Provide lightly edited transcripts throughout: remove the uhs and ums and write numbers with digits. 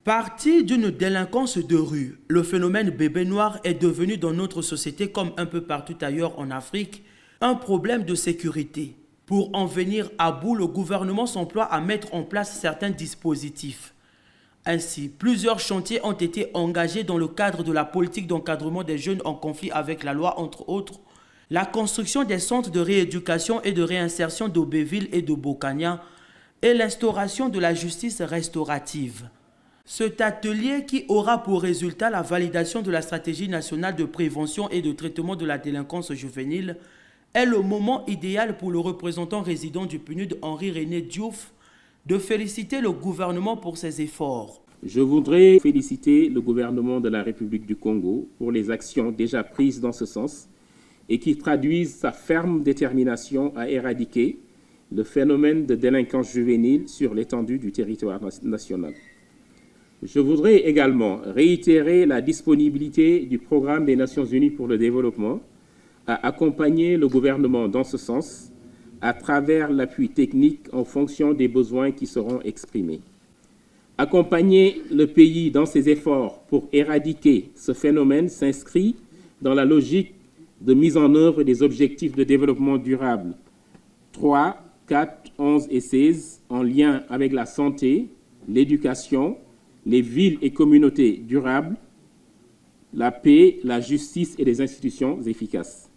Parti d'une délinquance de rue, le phénomène bébé noir est devenu dans notre société, comme un peu partout ailleurs en Afrique, un problème de sécurité. Pour en venir à bout, le gouvernement s'emploie à mettre en place certains dispositifs. Ainsi, plusieurs chantiers ont été engagés dans le cadre de la politique d'encadrement des jeunes en conflit avec la loi, entre autres, la construction des centres de rééducation et de réinsertion d'Aubéville et de Bokania et l'instauration de la justice restaurative. Cet atelier, qui aura pour résultat la validation de la stratégie nationale de prévention et de traitement de la délinquance juvénile, est le moment idéal pour le représentant résident du PNUD, Henri-René Diouf, de féliciter le gouvernement pour ses efforts. Je voudrais féliciter le gouvernement de la République du Congo pour les actions déjà prises dans ce sens et qui traduisent sa ferme détermination à éradiquer le phénomène de délinquance juvénile sur l'étendue du territoire national. Je voudrais également réitérer la disponibilité du Programme des Nations Unies pour le développement à accompagner le gouvernement dans ce sens à travers l'appui technique en fonction des besoins qui seront exprimés. Accompagner le pays dans ses efforts pour éradiquer ce phénomène s'inscrit dans la logique de mise en œuvre des objectifs de développement durable 3, 4, 11 et 16 en lien avec la santé, l'éducation, les villes et communautés durables, la paix, la justice et des institutions efficaces.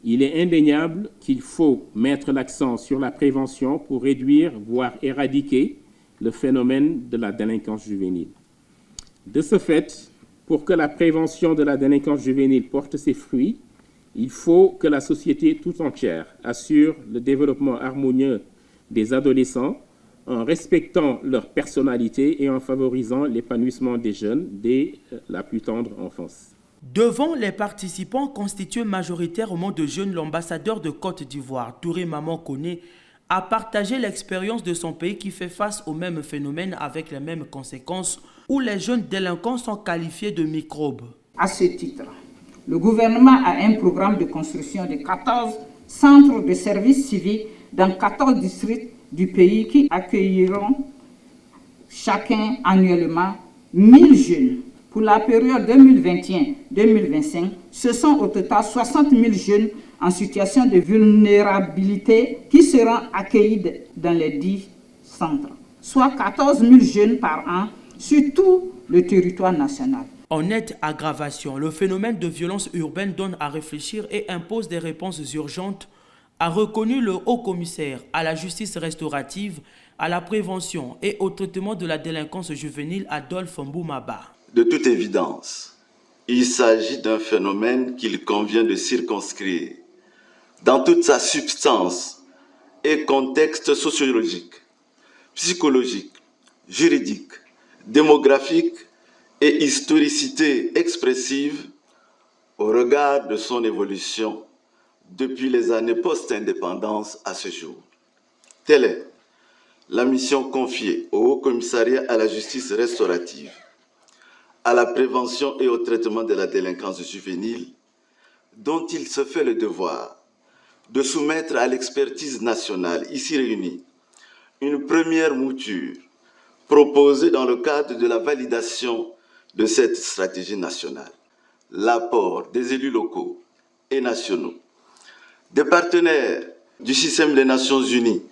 Il est indéniable qu'il faut mettre l'accent sur la prévention pour réduire, voire éradiquer, le phénomène de la délinquance juvénile. De ce fait, pour que la prévention de la délinquance juvénile porte ses fruits, il faut que la société tout entière assure le développement harmonieux des adolescents en respectant leur personnalité et en favorisant l'épanouissement des jeunes dès la plus tendre enfance. Devant les participants constitués majoritairement de jeunes, l'ambassadeur de Côte d'Ivoire, Touré Maman Koné, a partagé l'expérience de son pays qui fait face au même phénomène avec les mêmes conséquences, où les jeunes délinquants sont qualifiés de microbes. À ce titre, le gouvernement a un programme de construction de 14 centres de services civiques dans 14 districts du pays qui accueilleront chacun annuellement 1000 jeunes. Pour la période 2021-2025, ce sont au total 60 000 jeunes en situation de vulnérabilité qui seront accueillis dans les 10 centres, soit 14 000 jeunes par an sur tout le territoire national. En nette aggravation, le phénomène de violence urbaine donne à réfléchir et impose des réponses urgentes, a reconnu le haut-commissaire à la justice restaurative, à la prévention et au traitement de la délinquance juvénile, Adolphe Mboumaba. De toute évidence, il s'agit d'un phénomène qu'il convient de circonscrire dans toute sa substance et contexte sociologique, psychologique, juridique, démographique et historicité expressive au regard de son évolution depuis les années post-indépendance à ce jour. Telle est la mission confiée au Haut-Commissariat à la justice restaurative, à la prévention et au traitement de la délinquance juvénile, dont il se fait le devoir de soumettre à l'expertise nationale ici réunie une première mouture proposée dans le cadre de la validation de cette stratégie nationale. L'apport des élus locaux et nationaux, des partenaires du système des Nations Unies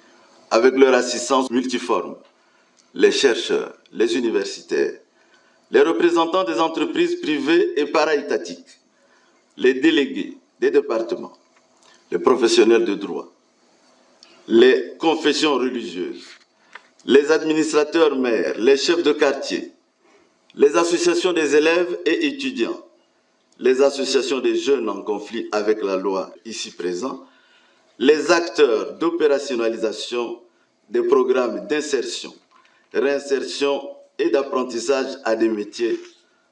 avec leur assistance multiforme, les chercheurs, les universitaires, les représentants des entreprises privées et para-étatiques, les délégués des départements, les professionnels de droit, les confessions religieuses, les administrateurs maires, les chefs de quartier, les associations des élèves et étudiants, les associations des jeunes en conflit avec la loi ici présents, les acteurs d'opérationnalisation des programmes d'insertion, réinsertion et d'apprentissage à des métiers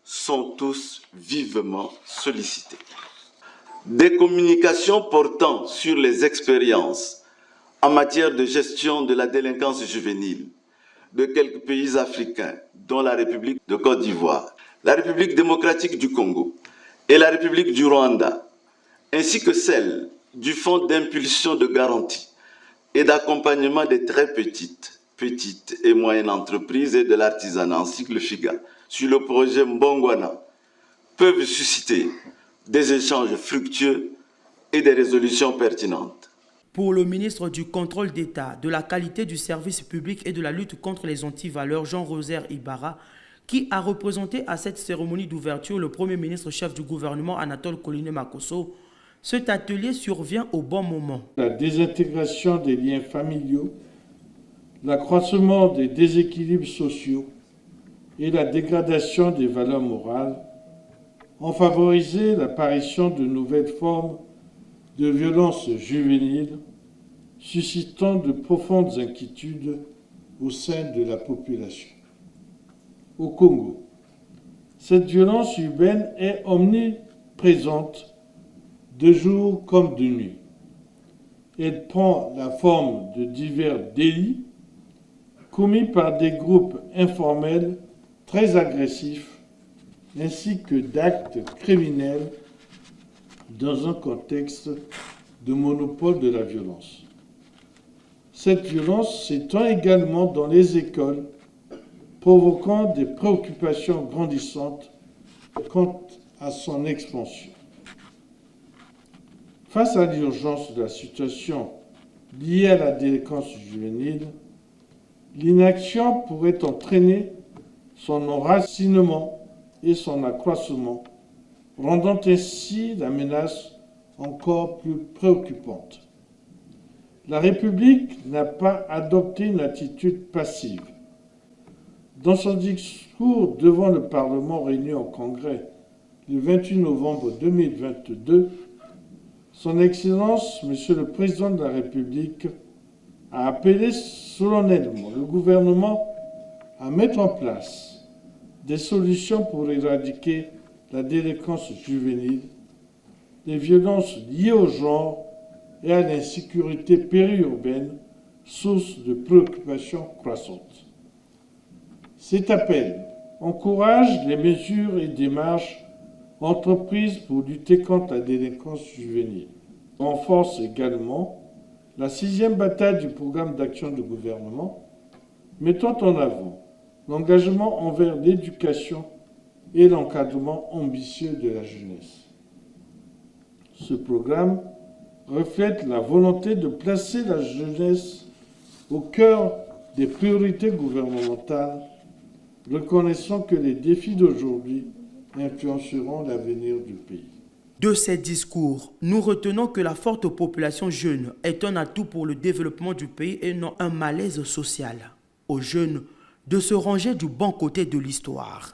sont tous vivement sollicités. Des communications portant sur les expériences en matière de gestion de la délinquance juvénile de quelques pays africains, dont la République de Côte d'Ivoire, la République démocratique du Congo et la République du Rwanda, ainsi que celles du Fonds d'impulsion de garantie et d'accompagnement des très petites petites et moyennes entreprises et de l'artisanat, ainsi que le FIGA, sur le projet Mbongwana, peuvent susciter des échanges fructueux et des résolutions pertinentes. Pour le ministre du Contrôle d'État, de la qualité du service public et de la lutte contre les antivaleurs, Jean-Rosaire Ibarra, qui a représenté à cette cérémonie d'ouverture le Premier ministre chef du gouvernement Anatole Koliné-Makosso, cet atelier survient au bon moment. La désintégration des liens familiaux, l'accroissement des déséquilibres sociaux et la dégradation des valeurs morales ont favorisé l'apparition de nouvelles formes de violence juvénile, suscitant de profondes inquiétudes au sein de la population. Au Congo, cette violence urbaine est omniprésente de jour comme de nuit. Elle prend la forme de divers délits commis par des groupes informels très agressifs ainsi que d'actes criminels dans un contexte de monopole de la violence. Cette violence s'étend également dans les écoles, provoquant des préoccupations grandissantes quant à son expansion. Face à l'urgence de la situation liée à la délinquance juvénile, l'inaction pourrait entraîner son enracinement et son accroissement, rendant ainsi la menace encore plus préoccupante. La République n'a pas adopté une attitude passive. Dans son discours devant le Parlement réuni en Congrès le 28 novembre 2022, Son Excellence, Monsieur le Président de la République, a appelé solennellement le gouvernement à mettre en place des solutions pour éradiquer la délinquance juvénile, les violences liées au genre et à l'insécurité périurbaine, source de préoccupations croissantes. Cet appel encourage les mesures et démarches entreprises pour lutter contre la délinquance juvénile. Renforce également la 6e bataille du programme d'action du gouvernement, mettant en avant l'engagement envers l'éducation et l'encadrement ambitieux de la jeunesse. Ce programme reflète la volonté de placer la jeunesse au cœur des priorités gouvernementales, reconnaissant que les défis d'aujourd'hui influenceront l'avenir du pays. De ces discours, nous retenons que la forte population jeune est un atout pour le développement du pays et non un malaise social. Aux jeunes de se ranger du bon côté de l'histoire.